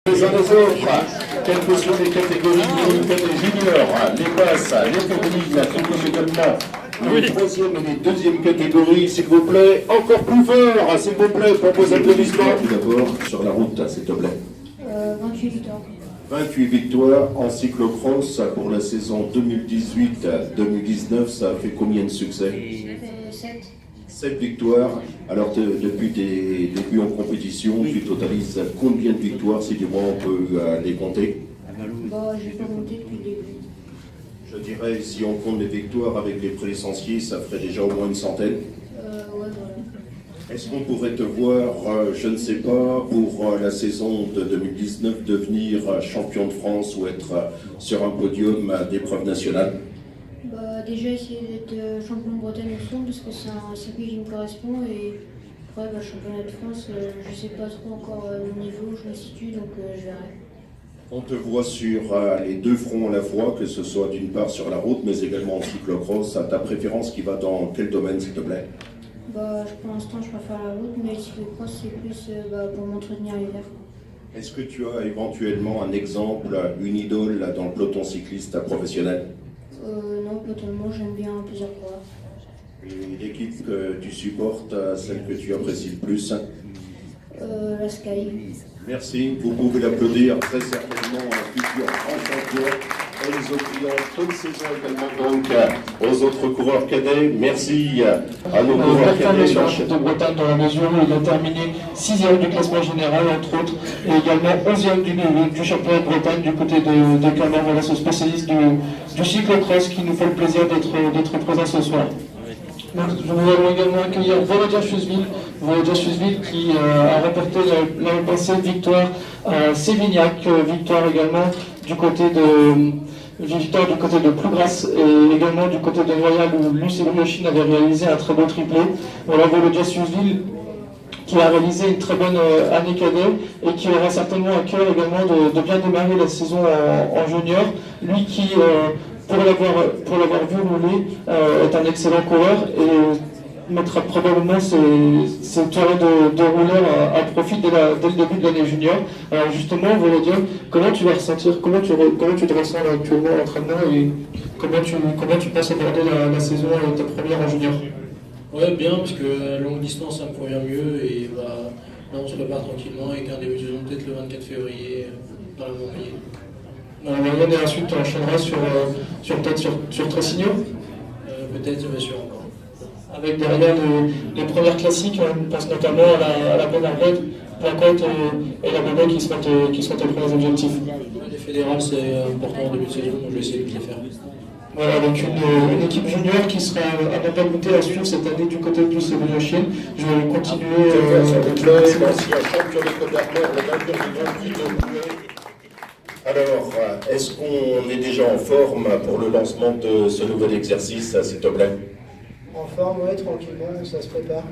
Les uns les autres, quelles que soient les catégories, les juniors, les basses, les féminines, tout comme également les troisième et les deuxième catégories, s'il vous plaît, encore plus fort, s'il vous plaît, pour vos applaudissements. Tout d'abord, sur la route, s'il te plaît. 28 victoires. 28 victoires en cyclocross pour la saison 2018-2019, ça a fait combien de succès? 7. 7 victoires. Alors depuis tes débuts en compétition, tu totalises combien de victoires, si du moins on peut les compter? Bah, j'ai pas compté depuis le début. Je dirais, si on compte les victoires avec les pré-licenciés, ça ferait déjà au moins une centaine. Ouais, voilà. Est-ce qu'on pourrait te voir, je ne sais pas, pour la saison de 2019, devenir champion de France ou être sur un podium d'épreuve nationale? Bah, déjà essayer d'être champion de Bretagne au son parce que c'est un circuit qui me correspond et après, bah, championnat de France, je sais pas trop encore le niveau où je me situe donc je verrai. On te voit sur les deux fronts à la fois, que ce soit d'une part sur la route, mais également en cyclocross. À ta préférence qui va dans quel domaine, s'il te plaît? Bah, pour l'instant, je préfère la route, mais le cyclocross, c'est plus pour m'entretenir l'hiver. Est-ce que tu as éventuellement un exemple, une idole dans le peloton cycliste professionnel? Non, totalement, j'aime bien plusieurs coureurs. Et l'équipe que tu supportes, celle que tu apprécies le plus? La Sky. Merci, vous pouvez l'applaudir, très certainement un futur grand champion. Et les autres clients, toute saison également donc aux autres coureurs cadets. Merci à nos coureurs cadets. Sur la chute de Bretagne dans la mesure où il a terminé 6e du classement général entre autres et également 11e du championnat de Bretagne du côté de Clermont. Voilà ce spécialiste du cyclocross qui nous fait le plaisir d'être présent ce soir. Donc, nous allons également accueillir Volodya Chusville qui a remporté l'année passée victoire à Sévignac, victoire également du côté de Plougras et également du côté de Royal où Lucie Briochin avait réalisé un très beau triplé. Voilà Volodya Chusville qui a réalisé une très bonne année cadet et qui aura certainement à cœur également de bien démarrer la saison en junior. Lui qui pour l'avoir vu rouler, est un excellent coureur et mettra probablement ses toilettes de rouleur à profit dès le début de l'année junior. Alors justement, Volodya, comment tu vas ressentir, comment tu te ressens là, actuellement à l'entraînement et comment tu penses aborder la saison ta première en junior? Ouais, bien, parce que la longue distance, ça me convient mieux et là on se prépare tranquillement et qu'un début de saison peut-être le 24 février dans la Montpellier. Et ensuite, tu enchaîneras sur Tressigno Peut-être, mais sûr encore. Avec derrière les premières classiques, on pense notamment à la Pénarvette, Placote et la Bébé qui sont tes premiers objectifs. Les fédérales, c'est important en début de saison, donc je vais essayer de les faire. Voilà, avec une équipe junior qui sera à ne pas goûter à suivre cette année du côté de Lucie Briochin. Je vais continuer. L'ancien champion de Côte d'Armor, le vainqueur du Grand Prix de. Alors, est-ce qu'on est déjà en forme pour le lancement de ce nouvel exercice, s'il te plaît? En forme, oui, tranquillement, ça se prépare.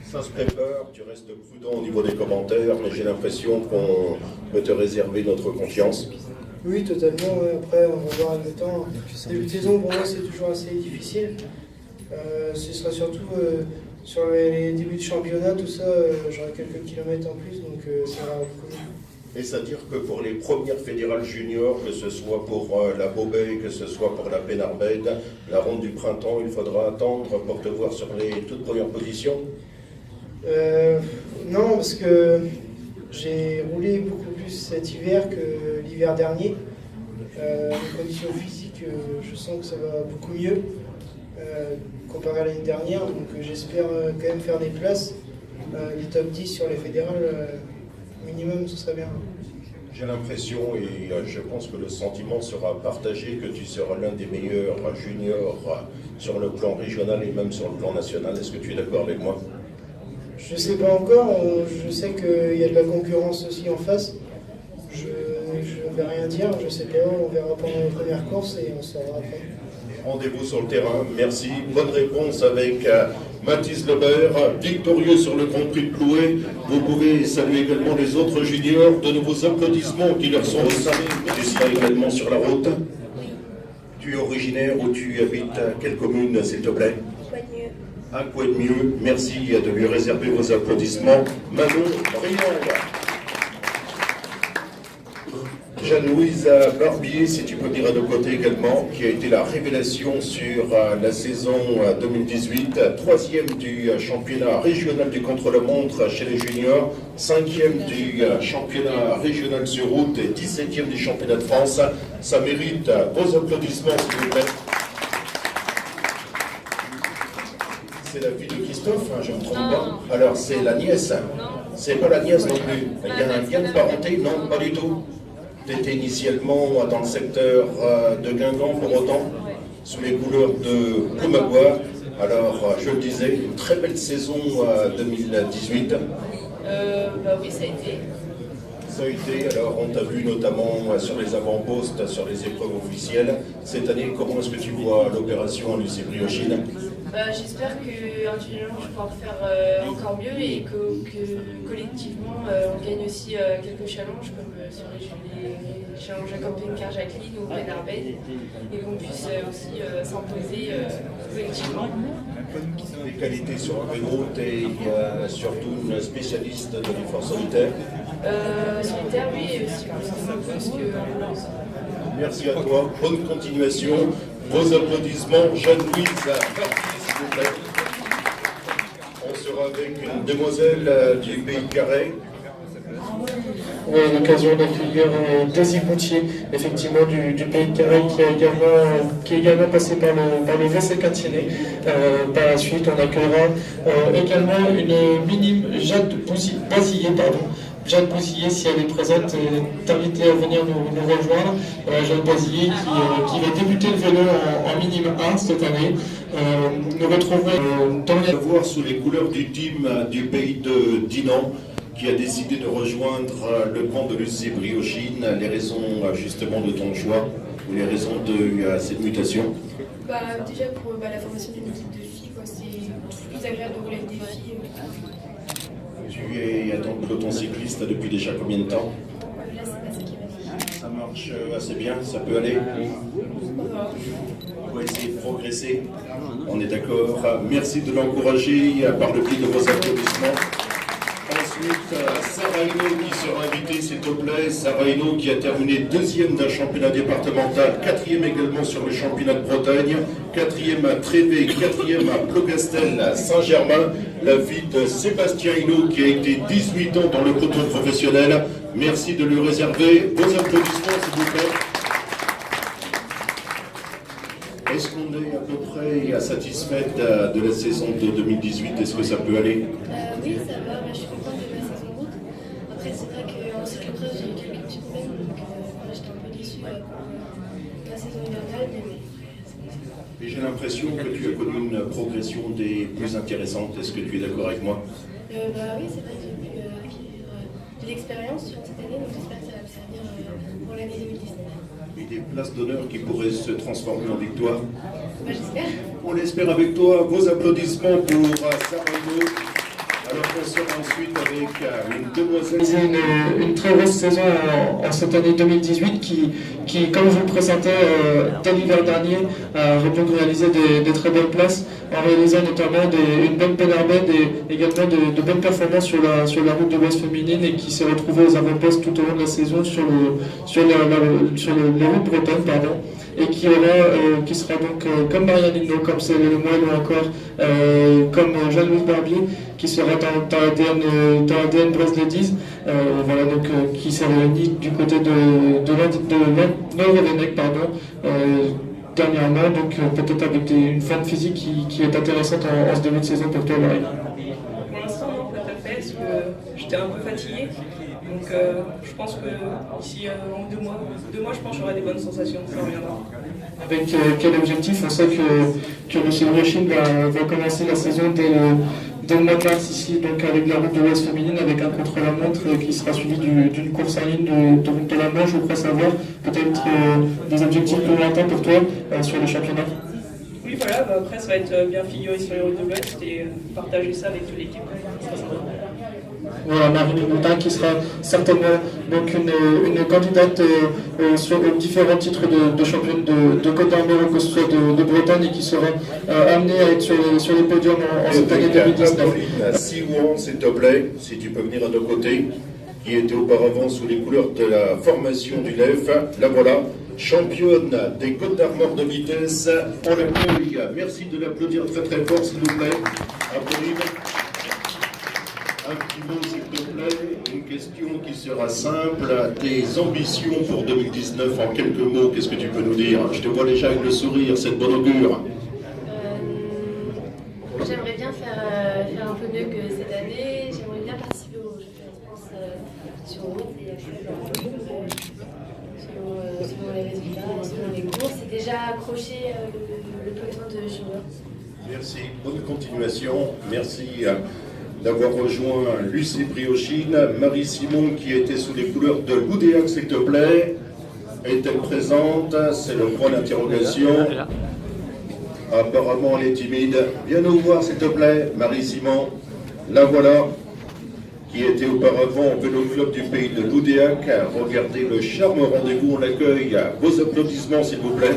Ça se prépare, tu restes prudent au niveau des commentaires, mais j'ai l'impression qu'on peut te réserver notre confiance. Oui, totalement, ouais. Après on va voir avec le temps. Début de saison, pour moi, c'est toujours assez difficile. Ce sera surtout sur les débuts de championnat, tout ça, j'aurai quelques kilomètres en plus, donc ça va beaucoup mieux. Et c'est-à-dire que pour les premières fédérales juniors, que ce soit pour la Beauvais, que ce soit pour la Pénarbède, la ronde du printemps, il faudra attendre pour te voir sur les toutes premières positions? Non, parce que j'ai roulé beaucoup plus cet hiver que l'hiver dernier. Les conditions physiques, je sens que ça va beaucoup mieux comparé à l'année dernière, donc j'espère quand même faire des places, du top 10 sur les fédérales. Minimum, ce serait bien. J'ai l'impression, et je pense que le sentiment sera partagé, que tu seras l'un des meilleurs juniors sur le plan régional et même sur le plan national. Est-ce que tu es d'accord avec moi? Je ne sais pas encore. Je sais qu'il y a de la concurrence aussi en face. Je ne vais rien dire. Je sais pas. On verra pendant les premières courses et on saura après. Rendez-vous sur le terrain. Merci. Bonne réponse avec Mathis Lebert, victorieux sur le Grand Prix de Plouay. Vous pouvez saluer également les autres juniors. De nouveaux applaudissements qui leur sont salués. Tu seras également sur la route. Tu es originaire ou tu habites quelle commune, s'il te plaît? À quoi de mieux? Merci de lui réserver vos applaudissements. Manon Briand. Jeanne-Louise Barbier, si tu peux venir à nos côtés également, qui a été la révélation sur la saison 2018, troisième du championnat régional du contre-la-montre chez les juniors, cinquième du championnat régional sur route et 17e du championnat de France. Ça mérite vos applaudissements, s'il vous plaît. C'est la fille de Christophe, hein, je ne me trompe pas. Alors c'est la nièce. C'est pas la nièce non plus. Il y a un lien de parenté? Non, pas du tout. Tu étais initialement dans le secteur de Guingamp pour autant, sous les couleurs de Ploumagouas. Alors, je le disais, une très belle saison 2018. Oui, ça a été. Ça a été, alors on t'a vu notamment sur les avant-postes, sur les épreuves officielles. Cette année, comment est-ce que tu vois l'opération à Lucie Briochine? J'espère qu'individuellement je vais pouvoir faire encore mieux et que collectivement on gagne aussi quelques challenges comme sur les challenges à camping-car Jacqueline ou Ben Arbed et qu'on puisse aussi s'imposer collectivement. Des qualités sur le vélo, tu es surtout une spécialiste de l'effort solitaire. Solitaire, oui, et aussi un peu parce que. Merci à toi, bonne continuation. Vos applaudissements, Jeanne-Louise Barbier, s'il vous plaît. On sera avec une demoiselle du Pays de Carhaix. On a l'occasion d'accueillir Daisy Boutier, effectivement du Pays de Carhaix, qui est également passé par le VC Quintinet. Par la suite, on accueillera également une minime Jade Bouzillet, Jade Bouzillet, si elle est présente, t'inviter à venir nous rejoindre. Jade Bouzillet qui va débuter le vélo en minime 1 cette année. Nous retrouverons dans On va voir sous les couleurs du team du Pays de Dinan, qui a décidé de rejoindre le camp de Lucie Briochine. Les raisons justement de ton choix ou les raisons de cette mutation? Déjà pour la formation d'une équipe de filles, c'est toujours plus agréable de rouler avec des filles. Tu es donc peloton cycliste depuis déjà combien de temps? Là, c'est pas ça qui va dire. Ça marche assez bien, ça peut aller? On va essayer de progresser. On est d'accord. Merci de l'encourager par le biais de vos applaudissements. Ensuite, Sarah Hinault qui sera invitée, s'il te plaît. Sarah Hinault qui a terminé deuxième d'un championnat départemental, quatrième également sur le championnat de Bretagne, quatrième à Trévé, quatrième à Plogastel, à Saint-Germain. La fille de Sébastien Hinault qui a été 18 ans dans le peloton professionnel. Merci de lui réserver vos applaudissements, s'il vous plaît. Est-ce qu'on est à peu près satisfaite de la saison de 2018? Est-ce que ça peut aller? Oui, ça va. Je suis contente de ma saison de route. Après, c'est vrai qu'en cyclocross, j'ai eu quelques petits problèmes, donc j'étais un peu déçue pour la saison hivernale. Et j'ai l'impression que tu as connu une progression des plus intéressantes. Est-ce que tu es d'accord avec moi? Oui, c'est vrai que j'ai pu acquérir de l'expérience sur cette année, donc j'espère que ça va me servir pour l'année 2019. Et des places d'honneur qui pourraient se transformer en victoire? J'espère. On l'espère avec toi. Vos applaudissements pour Sarah Hinault. Alors qu'on sera ensuite avec une demoiselle. une très grosse saison en cette année 2018 qui comme je vous le présentais dès l'hiver dernier, a pu réaliser des très belles places en réalisant notamment une bonne pénarbède et également de bonnes performances sur la route de l'Ouest féminine et qui s'est retrouvée aux avant-postes tout au long de la saison sur les routes bretonnes, pardon. Et qui sera donc comme Marianne Hinault, comme Céline Lemoine ou encore comme Jeanne-Louise Barbier, qui sera dans l'ADN Brest Ladies, voilà, donc qui s'est réunie du côté de Neuve-Vénec, dernièrement, donc peut-être avec une forme physique qui est intéressante en ce début de saison pour toi, Marie. Pour l'instant, non, pas tout à fait, parce que j'étais un peu fatiguée. Donc je pense que d'ici en 2 mois, je pense que j'aurai des bonnes sensations, ça reviendra. Avec quel objectif? On sait que Lucie Briochine va commencer la saison dès le mois de mars ici, donc avec la route de l'Ouest féminine, avec un contre-la-montre qui sera suivi d'une course en ligne de route de la Manche. Je crois savoir peut-être des objectifs plus lointains pour toi sur le championnat. Oui, voilà, après ça va être bien figuré sur les routes de l'Ouest et partager ça avec toute l'équipe. Voilà, Marie Boutin qui sera certainement donc une candidate sur différents titres de championne de Côte d'Armor, que ce soit de Bretagne, et qui sera amenée à être sur les podiums en cette année 2019. Siouan, s'il te plaît, si tu peux venir à nos côtés. qui était auparavant sous les couleurs de la formation du LEF. La voilà, championne des Côtes d'Armor de vitesse. On l'accueille. Merci de l'applaudir très très fort, s'il vous plaît. Applaudissements. Un petit mot, s'il te plaît, une question qui sera simple. Tes ambitions pour 2019, en quelques mots, qu'est-ce que tu peux nous dire? Je te vois déjà avec le sourire, cette bonne augure. J'aimerais bien faire un peu mieux que cette année. J'aimerais bien participer aux championnats de France sur route et selon les résultats, selon les courses. C'est déjà accroché le peloton de juniors. Merci, bonne continuation. Merci d'avoir rejoint l'UC Briochine. Marie Simon, qui était sous les couleurs de l'Oudéac, s'il te plaît. Est-elle présente? C'est le point d'interrogation. Apparemment, elle est timide. Viens nous voir, s'il te plaît, Marie Simon. La voilà, qui était auparavant au vélo club du pays de l'Oudéac. Regardez le charme au rendez-vous, on l'accueille. Vos applaudissements, s'il vous plaît.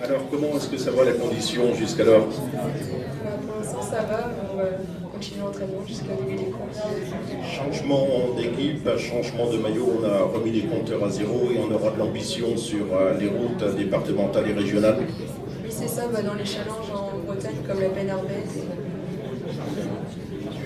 Alors, comment est-ce que ça va la condition jusqu'alors? Pour l'instant, ça va. On va continuer l'entraînement jusqu'à début des courses. Changement d'équipe, changement de maillot, on a remis les compteurs à zéro et on aura de l'ambition sur les routes départementales et régionales. Oui, c'est ça, dans les challenges en Bretagne comme la Pen Arbès,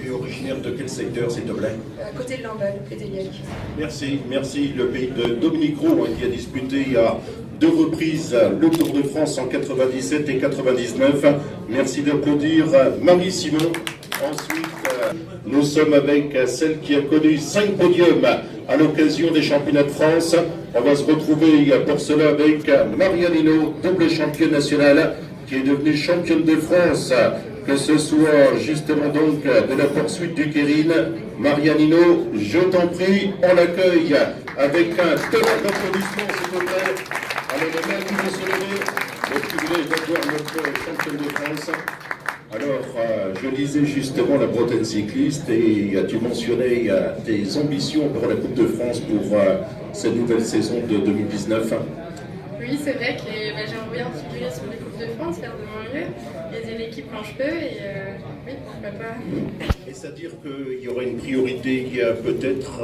Tu es originaire de quel secteur, s'il te plaît? à côté de Lamballe, près d'Eliac. Merci, merci. Le pays de Dominique Roux, qui a disputé à 2 reprises le Tour de France en 97 et 99. Merci d'applaudir Marie Simon. Ensuite, nous sommes avec celle qui a connu 5 podiums à l'occasion des championnats de France. On va se retrouver pour cela avec Marianne Hinault, double championne nationale, qui est devenue championne de France, que ce soit justement donc de la poursuite du Kérine. Marianne Hinault, je t'en prie, on l'accueille avec un tonnerre d'applaudissements, s'il vous plaît. Alors, les mains qui vont se lever, le privilège d'avoir notre championne de France. Alors, je disais justement la Bretagne cycliste et tu mentionnais tes ambitions pour la Coupe de France pour cette nouvelle saison de 2019. Oui, c'est vrai que j'aimerais bien figurer sur les Coupes de France, faire de mon mieux, aider l'équipe quand je peux et oui, pourquoi pas. Et c'est-à-dire qu'il y aurait une priorité peut-être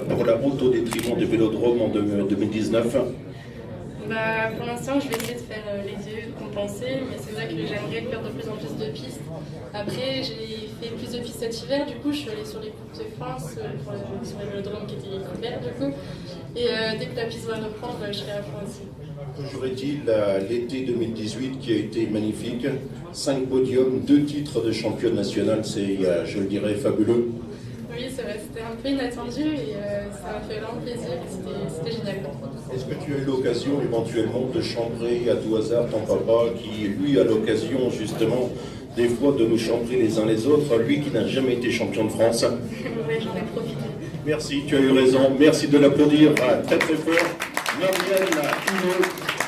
pour la route au détriment des vélodromes en 2019? Pour l'instant, je vais essayer de faire les deux, de compenser, mais c'est vrai que j'aimerais faire de plus en plus de pistes. Après, j'ai fait plus de pistes cet hiver, du coup, je suis allée sur les Coupes de France, sur les vélodromes qui étaient couverts, du coup. Et dès que la piste va reprendre, je serai à fond aussi. Toujours est-il l'été 2018 qui a été magnifique. 5 podiums, 2 titres de championne nationale, c'est, je le dirais, fabuleux. Oui, c'est vrai, c'était un peu inattendu et ça m'a fait vraiment plaisir et c'était génial. Est-ce que tu as eu l'occasion éventuellement de chambrer à tout hasard ton papa qui, lui, a l'occasion justement des fois de nous chambrer les uns les autres, lui qui n'a jamais été champion de France? Oui, j'en ai profité. Merci, tu as eu raison. Merci de l'applaudir très très fort. Marianne Hinault.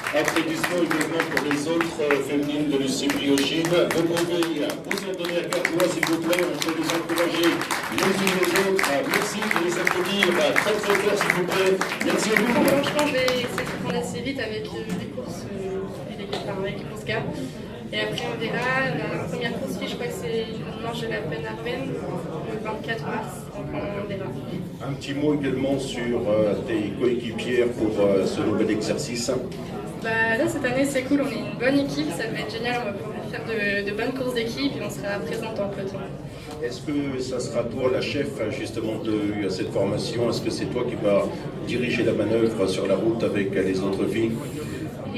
Applaudissements également pour les autres féminines de l'UC Briochine. Vous pouvez vous en donner à cœur joie, s'il vous plaît. On peut les encourager les unes les autres. Merci de les applaudir très très fort, s'il vous plaît. Merci à vous. Franchement, je vais essayer de prendre assez vite avec les courses avec les courses gars. Et après, on verra. La première course, je crois que c'est le dimanche de la Pen Arbès, le 24 mars. Donc, on verra. Un petit mot également sur tes coéquipières pour ce nouvel exercice. Là, cette année, c'est cool. On est une bonne équipe. Ça va être génial. On va pouvoir faire de bonnes courses d'équipe et on sera présente en peloton. Est-ce que ça sera toi la chef justement de cette formation? Est-ce que c'est toi qui vas diriger la manœuvre sur la route avec les autres filles?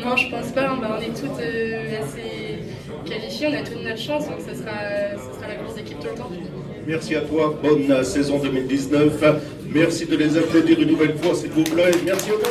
Non, je pense pas. On est toutes assez qualifiées. On a toute notre chance. Donc, ça sera la course d'équipe tout le temps. Merci à toi. Bonne saison 2019. Merci de les applaudir une nouvelle fois, s'il vous plaît. Merci à vous.